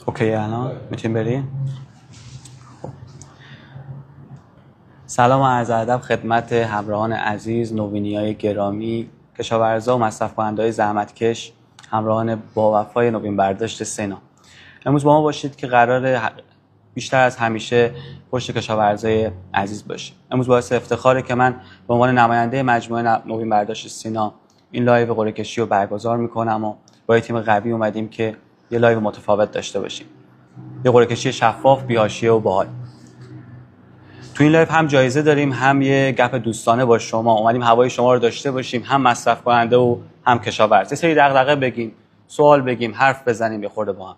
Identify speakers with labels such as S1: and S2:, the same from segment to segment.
S1: اوکی الان میتونیم بریم. سلام و عرض ادب خدمت همراهان عزیز، نوینیای گرامی، کشاورزا و مصرف کننده‌های زحمتکش، همراهان با وفای نوین برداشت سینا. امروز با ما باشید که قراره بیشتر از همیشه پشت کشاورزای عزیز باشیم. امروز باعث افتخاره که من به عنوان نماینده مجموعه نوین برداشت سینا این لایو قرعه کشی رو برگزار میکنم و با یه تیم قوی اومدیم که یه لایو متفاوت داشته باشیم. یه قرعه کشی شفاف، بی‌حاشیه و باحال. تو این لایو هم جایزه داریم، هم یه گپ دوستانه با شما. اومدیم هوای شما رو داشته باشیم، هم مصرف کننده و هم کشاورز. یه سری دغدغه بگیم، سوال بگیم، حرف بزنیم یه خورده با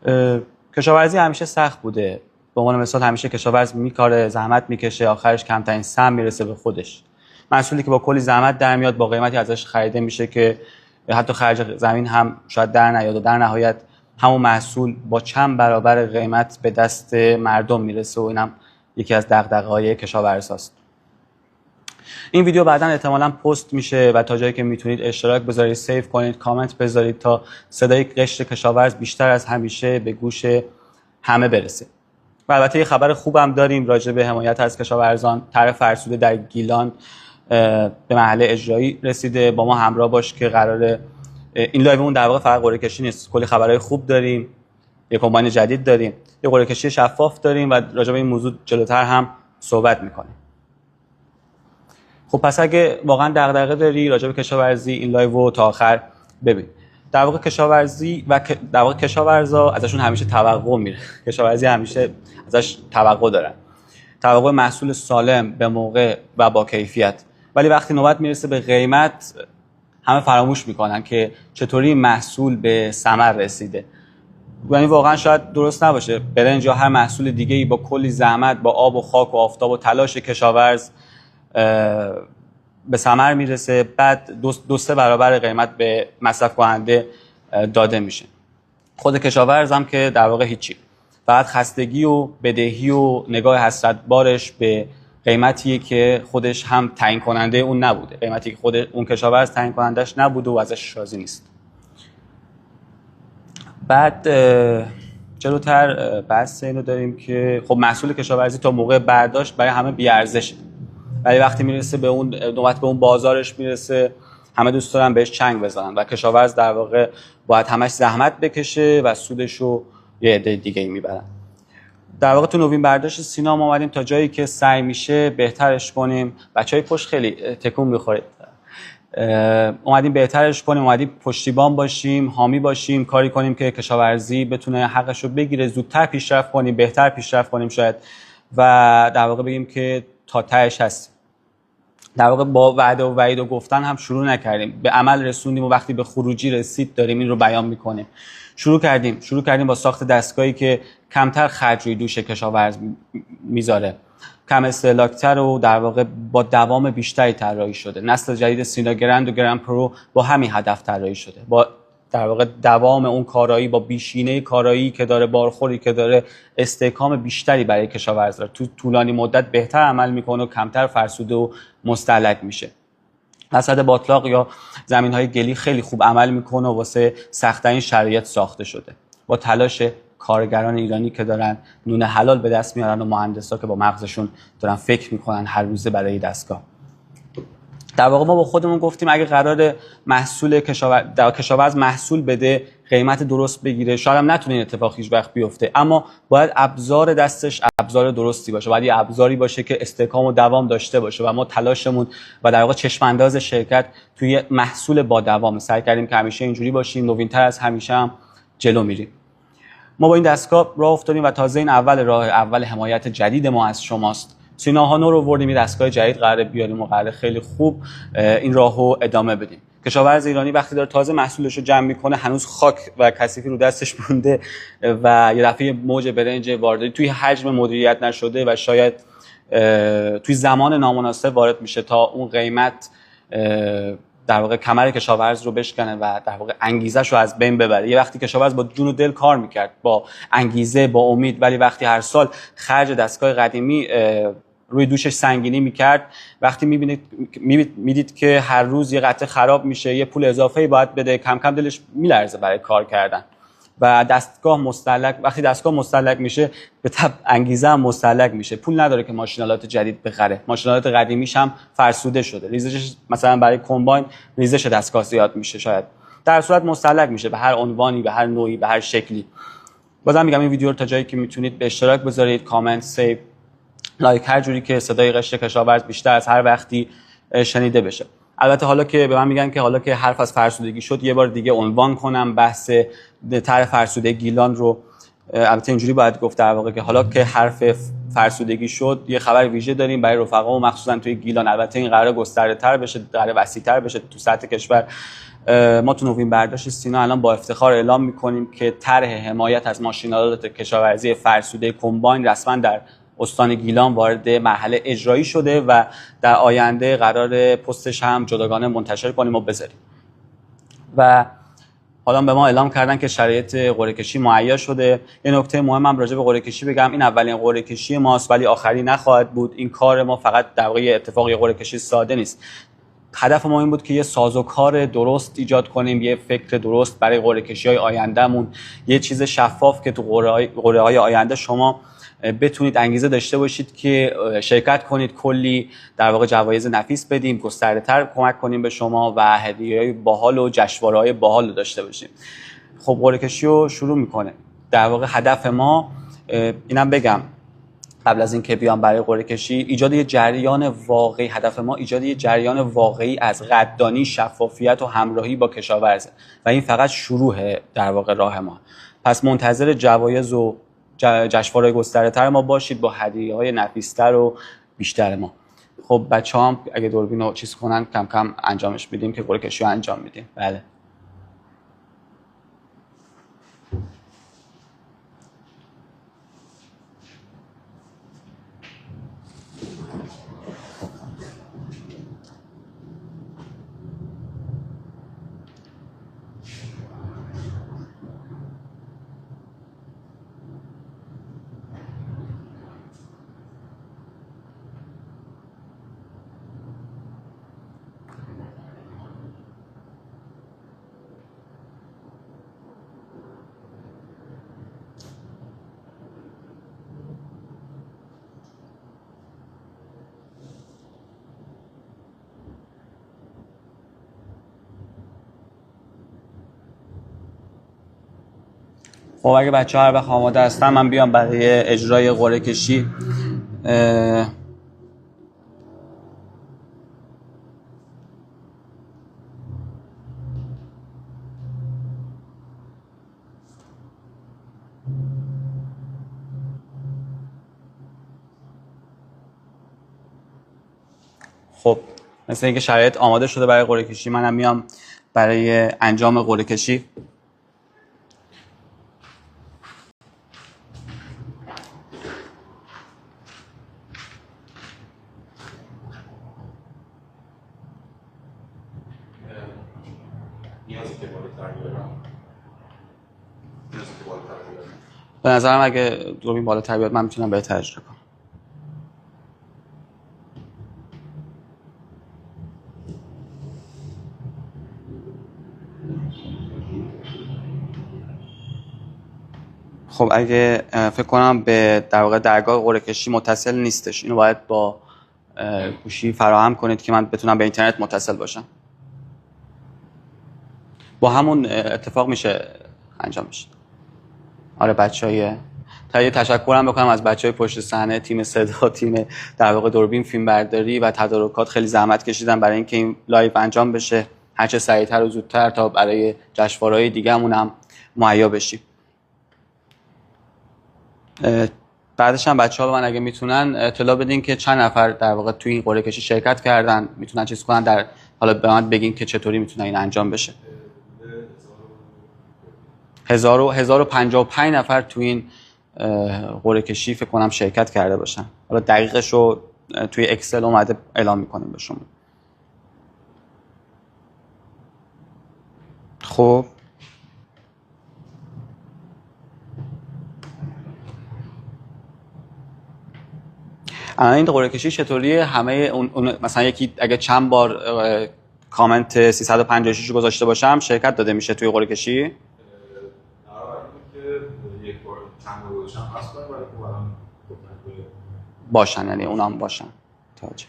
S1: هم. کشاورزی همیشه سخت بوده. به عنوان مثال همیشه کشاورز میکاره، زحمت میکشه، آخرش کمترین سهم میرسه به خودش. محصولی که با کلی زحمت در میاد، با قیمتی ازش خریده میشه که حتی خرج زمین هم شاید در نیاد و در نهایت همون محصول با چند برابر قیمت به دست مردم میرسه و اینم یکی از دغدغه‌های کشاورزاست. این ویدیو بعداً احتمالاً پست میشه و تا جایی که میتونید اشتراک بذارید، سیو کنید، کامنت بذارید تا صدای قشر کشاورز بیشتر از همیشه به گوش همه برسه. و البته یه خبر خوبم داریم راجع به حمایت از کشاورزان. طرح فرسوده در گیلان به مرحله اجرایی رسیده. با ما همراه باش که قراره این لایومون در واقع فقط قرعه کشی نیست، کلی خبرهای خوب داریم، یه کمپانی جدید داریم، یه قرعه کشی شفاف داریم و راجع به این موضوع جلوتر هم صحبت میکنیم. خب پس اگه واقعا دغدغه داری راجع به کشاورزی، این لایو رو تا آخر ببین. در واقع کشاورزی و در واقع کشاورزا ازشون همیشه توقع میره. کشاورزی همیشه ازش توقع دارن. توقع محصول سالم، به موقع و با کیفیت. ولی وقتی نوبت میرسه به قیمت همه فراموش میکنن که چطوری محصول به ثمر رسیده. یعنی واقعا شاید درست نباشه برنج یا هر محصول دیگه‌ای با کلی زحمت، با آب و خاک و آفتاب و تلاش کشاورز به ثمر میرسه، بعد دو سه برابر قیمت به مصرف کننده داده میشه. خود کشاورز هم که در واقع هیچی، فقط خستگی و بدهی و نگاه حسرت بارش به قیمتیه که خودش هم تعیین کننده اون نبوده، قیمتی که خود اون کشاورز تعیین کنندش نبوده و ازش راضی نیست. بعد جلوتر بحث اینو داریم که خب محصول کشاورزی تا موقع برداشت برای همه بی‌ارزشه، ولی وقتی میرسه به اون نوبت به اون بازارش میرسه همه دوست دارن بهش چنگ بزنن و کشاورز در واقع باید همش زحمت بکشه و سودشو یه عده دیگه میبرن. در واقع تو نوین برداشت سینا ما اومدیم تا جایی که سعی میشه بهترش کنیم. بچهای پشت خیلی تکون میخورید. اومدیم بهترش کنیم، اومدیم پشتیبان باشیم، حامی باشیم، کاری کنیم که کشاورزی بتونه حقش رو بگیره، زودتر پیشرفت کنیم، بهتر پیشرفت کنیم شاید، و در واقع بگیم که تا تهش هست. در واقع با وعده و وعید و گفتن هم شروع نکردیم، به عمل رسوندیم و وقتی به خروجی رسید داریم این رو بیان میکنیم. شروع کردیم با ساخت دستگاهی که کمتر خرج روی دوش کشاورز میذاره، کم استهلاک‌تر و در واقع با دوام بیشتری طراحی شده. نسل جدید سینا گرند و گرند پرو با همین هدف طراحی شده، با در واقع دوام اون کارایی، با بیشینه کارایی که داره، بارخوری که داره، استحکام بیشتری برای کشاورز داره، تو طولانی مدت بهتر عمل میکنه و کمتر فرسوده و مستهلک میشه. حصاد باتلاق یا زمین‌های گلی خیلی خوب عمل میکنه و واسه سخت‌ترین شرایط ساخته شده، با تلاش کارگران ایرانی که دارن نون حلال به دست میارن و مهندسا که با مغزشون دارن فکر میکنن هر روزه برای دستگاه. در واقع ما با خودمون گفتیم اگه قرار محصول کشاورز محصول بده، قیمت درست بگیره، شاید هم نتونه این اتفاق هیچ وقت بیفته، اما باید ابزار دستش ابزار درستی باشه، باید یه ابزاری باشه که استحکام و دوام داشته باشه و ما تلاشمون و در واقع چشم انداز شرکت توی محصول با دوام سعی کردیم که همیشه اینجوری باشیم، نوین‌تر از همیشه هم جلو میریم. ما با این دستگاه راه افتادیم و تازه این اول حمایت جدید ما از شماست. سینا هانو رو وردیم، یه دستگاه جدید قراره بیاریم و قراره خیلی خوب این راهو ادامه بدیم. کشاورز ایرانی وقتی داره تازه محصولش رو جمع میکنه، هنوز خاک و کثیفی رو دستش مونده و یه دفعه موج برنج وارداتی توی حجم مدیریت نشده و شاید توی زمان نامناسب وارد میشه تا اون قیمت در واقع کمر کشاورز رو بشکنه و در واقع انگیزش رو از بین ببره. یه وقتی کشاورز با جون و دل کار میکرد، با انگیزه، با امید، ولی وقتی هر سال خرج دستگاه قدیمی روی دوشش سنگینی میکرد، وقتی میدید که هر روز یه قطعه خراب میشه، یه پول اضافه‌ای باید بده، کم کم دلش میلرزه برای کار کردن و دستگاه مستهلک، وقتی دستگاه مستهلک میشه به تبع انگیزه هم مستهلک میشه، پول نداره که ماشینالات جدید بخره، ماشینالات قدیمیش هم فرسوده شده، ریزشش مثلا برای کمباین ریزش دستگاه زیاد میشه، شاید در صورت مستهلک میشه به هر عنوانی، به هر نوعی، به هر شکلی. بازم میگم این ویدیو رو تا جایی که میتونید به اشتراک بذارید، کامنت، سیو، لایک، هر جوری که صدای قشر کشاورز بیشتر از هر وقتی شنیده بشه. البته حالا که به من میگن که حالا که حرف از فرسودگی شد یه بار دیگه عنوان کنم بحث طرح فرسوده گیلان رو. البته اینجوری باید گفت در واقع که حالا که حرف فرسودگی شد یه خبر ویژه داریم برای رفقا و مخصوصا توی گیلان. البته این قرار گسترده‌تر بشه، قرار وسیع‌تر بشه تو سطح کشور. ما تو نوین برداشت سینا الان با افتخار اعلام میکنیم که طرح حمایت از ماشینالات کشاورزی فرسوده کمباین رسما در استان گیلان وارد مرحله اجرایی شده و در آینده قرار پستش هم جداگانه منتشر کنیم و بذاریم. و حالا به ما اعلام کردن که شرایط قرعه کشی مهیا شده. یه نکته مهمم راجع به قرعه کشی بگم، این اولین قرعه کشی ماست ولی آخری نخواهد بود. این کار ما فقط در واقع اتفاقی قرعه کشی ساده نیست. هدف ما این بود که یه سازوکار درست ایجاد کنیم، یه فکر درست برای قرعه کشی‌های آیندهمون، یه چیز شفاف که تو قرعه‌های آینده شما بتونید انگیزه داشته باشید که شرکت کنید، کلی در واقع جوایز نفیس بدیم، گسترده‌تر کمک کنیم به شما و هدیه‌های باحال و جشنواره‌های باحال رو داشته باشیم. خب قرعه کشی رو شروع میکنه. در واقع هدف ما اینم بگم قبل از اینکه بیام برای قرعه کشی، ایجاد یه جریان واقعی، هدف ما ایجاد یه جریان واقعی از قدردانی، شفافیت و همراهی با کشاورزه و این فقط شروع در واقع راه ما. پس منتظر جوایز و جشنواره‌های گسترده‌تر ما باشید با هدیه‌های نفیس‌تر و بیشتر ما. خب بچه‌ها هم اگه دوربین رو چیز کنن کم کم انجامش میدیم که قرعه کشی رو انجام میدیم. بله. خب اگه بچه‌ها هر وقت آماده هستن من بیام برای اجرای قرعه کشی. خب مثل اینکه شرایط آماده شده برای قرعه کشی، منم میام برای انجام قرعه کشی. به نظرم اگه دوربین بالاتر بیاد من میتونم بهتر اجرا کنم. خب اگه فکر کنم به در واقع درگاه قرعه کشی متصل نیستش، اینو باید با گوشی فراهم کنید که من بتونم به اینترنت متصل باشم. با همون اتفاق میشه انجام میشه. آره بچهای یه تشکرم بکنم از بچهای پشت صحنه، تیم صدا، تیم در واقع دوربین فیلم برداری و تدارکات، خیلی زحمت کشیدن برای اینکه این لایو انجام بشه هرچه سریعتر و زودتر تا برای جشنواره‌های دیگه‌مون هم مهیا بشیم. بعدش هم بچه‌ها به من اگه میتونن اطلاع بدین که چند نفر در واقع توی این قرعه کشی شرکت کردن، میتونن چیز کنن، در حالا به من بگین که چطوری میتونه این انجام بشه. 1055 نفر تو این قرعه کشی فکر کنم شرکت کرده باشن. حالا دقیقش رو توی اکسل اومده اعلام میکنیم به شما. خب این قرعه کشی چطوریه؟ همه اون مثلا یکی اگه چند بار کامنت 356 رو گذاشته باشم شرکت داده میشه توی قرعه کشی؟ باشن، یعنی اونا هم باشن توجه.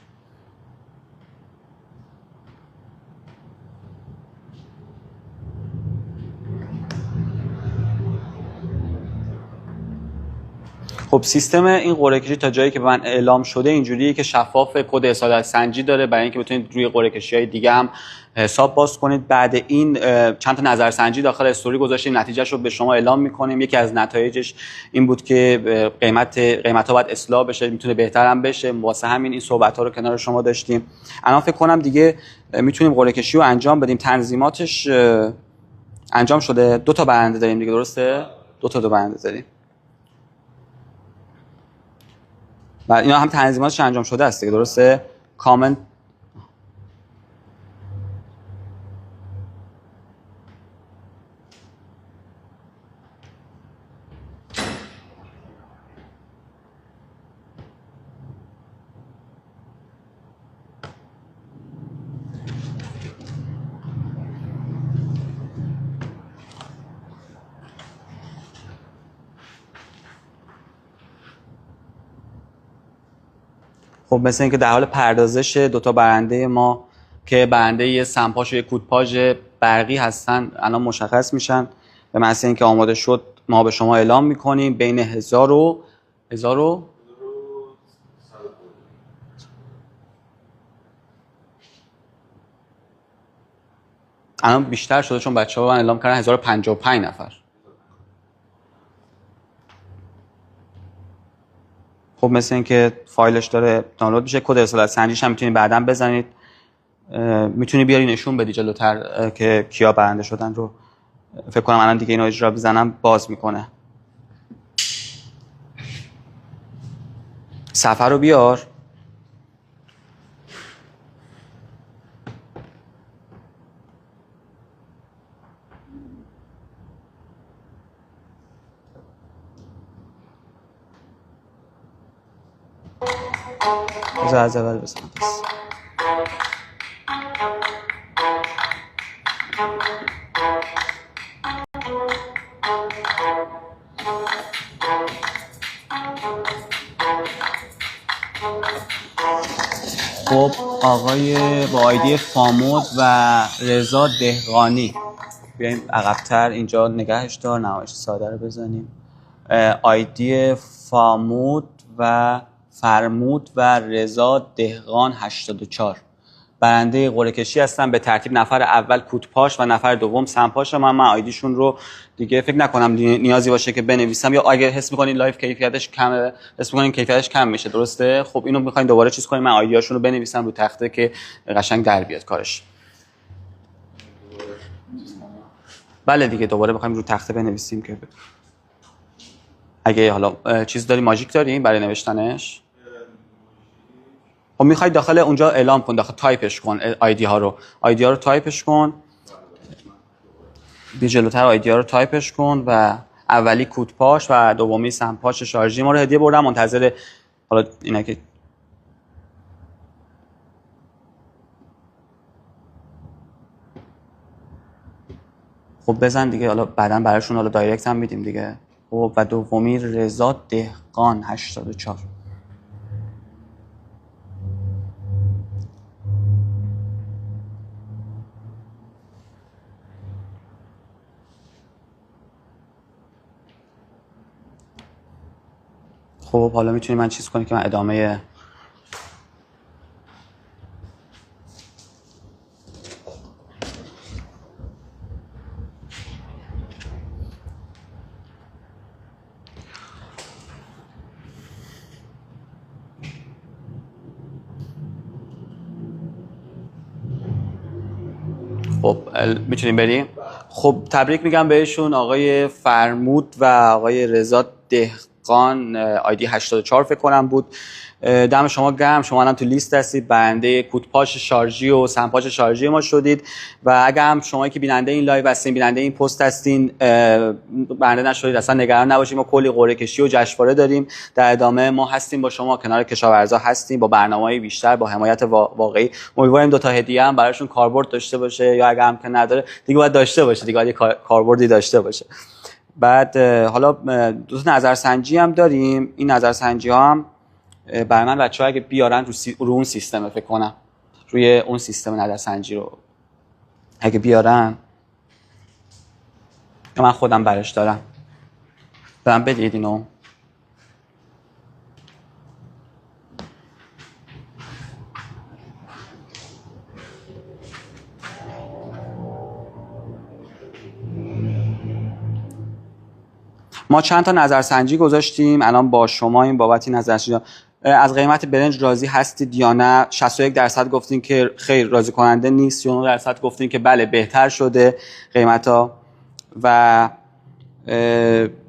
S1: خب سیستم این قرعه کشی تا جایی که به من اعلام شده اینجوریه که شفاف، کد اصالت سنجی داره برای اینکه بتونید روی قرعه کشی‌های دیگه هم حساب باز کنید. بعد این چند تا نظرسنجی داخل استوری گذاشتیم، نتیجهش رو به شما اعلام می‌کنیم. یکی از نتایجش این بود که قیمت‌ها باید اصلاح بشه، میتونه بهتر هم بشه. واسه همین این صحبت‌ها رو کنار شما داشتیم. الان فکر کنم دیگه میتونیم قرعه کشی رو انجام بدیم. تنظیماتش انجام شده. 2 تا برنده داریم دیگه، درسته؟ 2 تا برنده داریم. و اینا هم تنظیماتش انجام شده است دیگه، درسته؟ کامنت خب مثل اینکه در حال پردازش 2 تا برنده ما که برنده سمپاش و یک کودپاژ برقی هستن الان مشخص میشن. به معنی اینکه آماده شد ما به شما اعلام میکنیم. بین 1000 و الان بیشتر شده چون بچه‌ها من اعلام کردن 1055 نفر. خب مثل اینکه فایلش داره دانلود میشه. کد اصالت سنجیش هم میتونید بعداً بزنید. میتونی بیاری نشون بدی جلوتر که کیا برنده شدن رو. فکر کنم الان دیگه اینو اجرا بزنم باز میکنه. صفحه رو بیار. از اول بزنم پس. خب آقای با آیدی فامود و رضا دهقانی بیایم عقب‌تر. اینجا نگهش دار، نمایش ساده رو بزنیم. آیدی فامود و فرمود و رضا دهقان 84 برنده قرعه کشی هستن. به ترتیب نفر اول کودپاش و نفر دوم سمپاش. من آیدیشون رو دیگه فکر نکنم نیازی باشه که بنویسم، یا اگه حس می‌کنین لایو کیفیتش کمه، حس می‌کنین کیفیتش کم میشه، درسته؟ خب اینو می‌خواین دوباره چیز کنیم، من آیدیاشون رو بنویسم رو تخته که قشنگ در بیاد کارش. بله دیگه دوباره بخوایم رو تخته بنویسیم که اگه حالا چیز داری ماژیک داریم برای نوشتنش. خب میخوای داخل اونجا اعلام کن، داخل تایپش کن آیدی ها رو تایپش کن. بیا جلوتر آیدی ها رو تایپش کن و اولی کودپاش و دومی سمپاش شارژی ما رو هدیه بردم. منتظر حالا اینا که خب بزن دیگه، حالا بعداً براشون حالا دایرکت هم میدیم دیگه. خب و دومی رضا دهقان 84. خب حالا میتونی من چیز کنی که من ادامه خب میتونیم بریم. خب تبریک میگم بهشون، آقای فرمود و آقای رضا دهقان آیدی 84 فکر کنم بود. دم شما گرم، شما الان تو لیست هستید، برنده کودپاش شارژی و سمپاش شارژی ما شدید. و اگه هم شما که بیننده این لایو هستین، بیننده این پست هستین، برنده نشدید، اصلا نگران نباشید. ما کلی قرعه کشی و جشنواره داریم در ادامه. ما هستیم با شما، کنار کشاورزا هستیم با برنامه‌های بیشتر، با حمایت واقعی. امیدواریم 2 تا هدیه هم براشون کاربرد داشته باشه، یا اگه هم که نداره دیگه باید داشته باشه دیگه، باید کاربردی داشته باشه. بعد حالا 2 تا نظرسنجی هم داریم. این نظرسنجی ها هم برای من بچه‌ها اگه بیارن رو اون سیستم فکر کنم روی اون سیستم نظرسنجی رو اگه بیارن من خودم برش دارم برام بدید اینو. ما چند تا نظرسنجی گذاشتیم الان با شما این بابتی نظرسنجی از قیمت برنج راضی هستید یا نه؟ 61% گفتین که خیر راضی کننده نیست، 39% گفتین که بله بهتر شده قیمتا و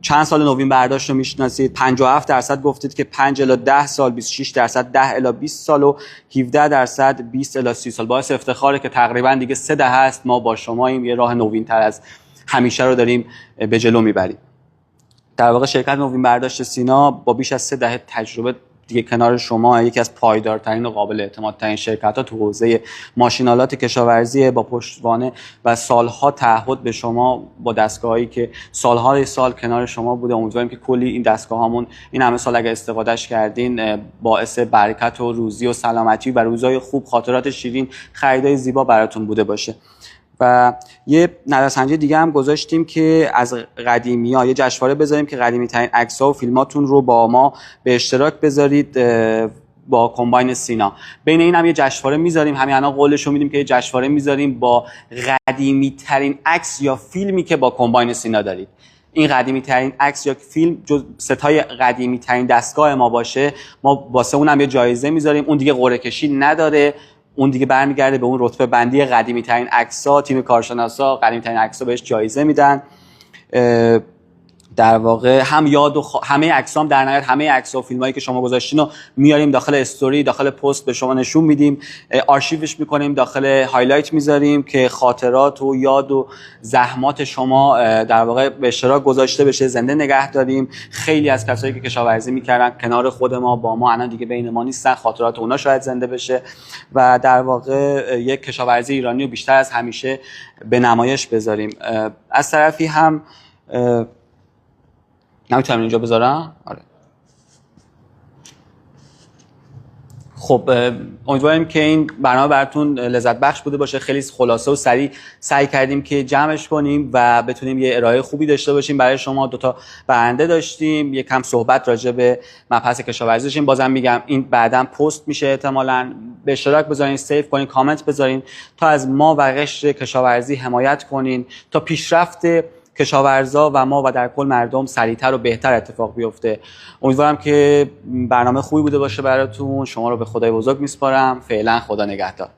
S1: چند سال نوین برداشت رو میشناسید. 57% گفتید که 5 الی 10 سال، 26% 10 الی 20 سال و 17% 20 الی 30 سال. باعث افتخاره که تقریبا دیگه 3 دهه است ما با شما این یه راه نوین تر از همیشه رو داریم به جلو میبریم. در واقع شرکت نوین برداشت سینا با بیش از 3 دهه تجربه دیگه کنار شما یکی از پایدارترین و قابل اعتمادترین شرکت‌ها تو حوزه ماشین‌آلات کشاورزی با پشتوانه و سالها تعهد به شما با دستگاهایی که سالهای سال کنار شما بوده. امیدواریم که کلی این دستگاهامون این همه سال اگه استفادهش کردین باعث برکت و روزی و سلامتی و روزای خوب، خاطرات شیرین، خریدای زیبا براتون بوده باشه. و یه نظرسنجی دیگه هم گذاشتیم که از قدیمی‌ها یه جشنواره بذاریم که قدیمی‌ترین عکس‌ها و فیلماتون رو با ما به اشتراک بذارید با کمباین سینا. بین این هم یه جشنواره میذاریم، همین الان قولش رو میدیم که یه جشنواره میذاریم با قدیمی‌ترین عکس یا فیلمی که با کمباین سینا دارید. این قدیمی‌ترین عکس یا فیلم جز ستای قدیمی‌ترین دستگاه ما باشه، ما واسه اونم یه جایزه میذاریم. اون دیگه قرعه کشی نداره، اون دیگه برمیگرده به اون رتبه بندی قدیمی ترین عکس‌ها. تیم کارشناسا قدیمی ترین عکس‌ها بهش جایزه میدن. در واقع هم یاد و همه عکسام در نهایت همه عکس‌ها و فیلمایی که شما گذاشتین رو میاریم داخل استوری، داخل پست به شما نشون میدیم، آرشیوش میکنیم، داخل هایلایت میذاریم که خاطرات و یاد و زحمات شما در واقع به اشتراک گذاشته بشه، زنده نگه داریم. خیلی از کسایی که کشاورزی میکردن کنار خود ما با ما الان دیگه بین ما نیستن، خاطرات اونا شاید زنده بشه و در واقع یک کشاورزی ایرانی رو بیشتر از همیشه به نمایش بذاریم. از طرفی هم نمیتونم اینجا بذارم. آره. خب امیدواریم که این برنامه براتون لذت بخش بوده باشه. خیلی خلاصه و سریع سعی کردیم که جمعش کنیم و بتونیم یه ارائه خوبی داشته باشیم برای شما. 2 تا برنده داشتیم، یک کم صحبت راجع به مبحث کشاورزی داشتیم. بازم میگم این بعداً پست میشه احتمالاً. به اشتراک بذارین، سیو کنین، کامنت بذارین تا از ما و قشر کشاورزی حمایت کنین تا پیشرفت کشاورزا و ما و در کل مردم سریعتر و بهتر اتفاق بیفته. امیدوارم که برنامه خوبی بوده باشه براتون. شما رو به خدای بزرگ میسپارم. فعلا خدا نگهدار.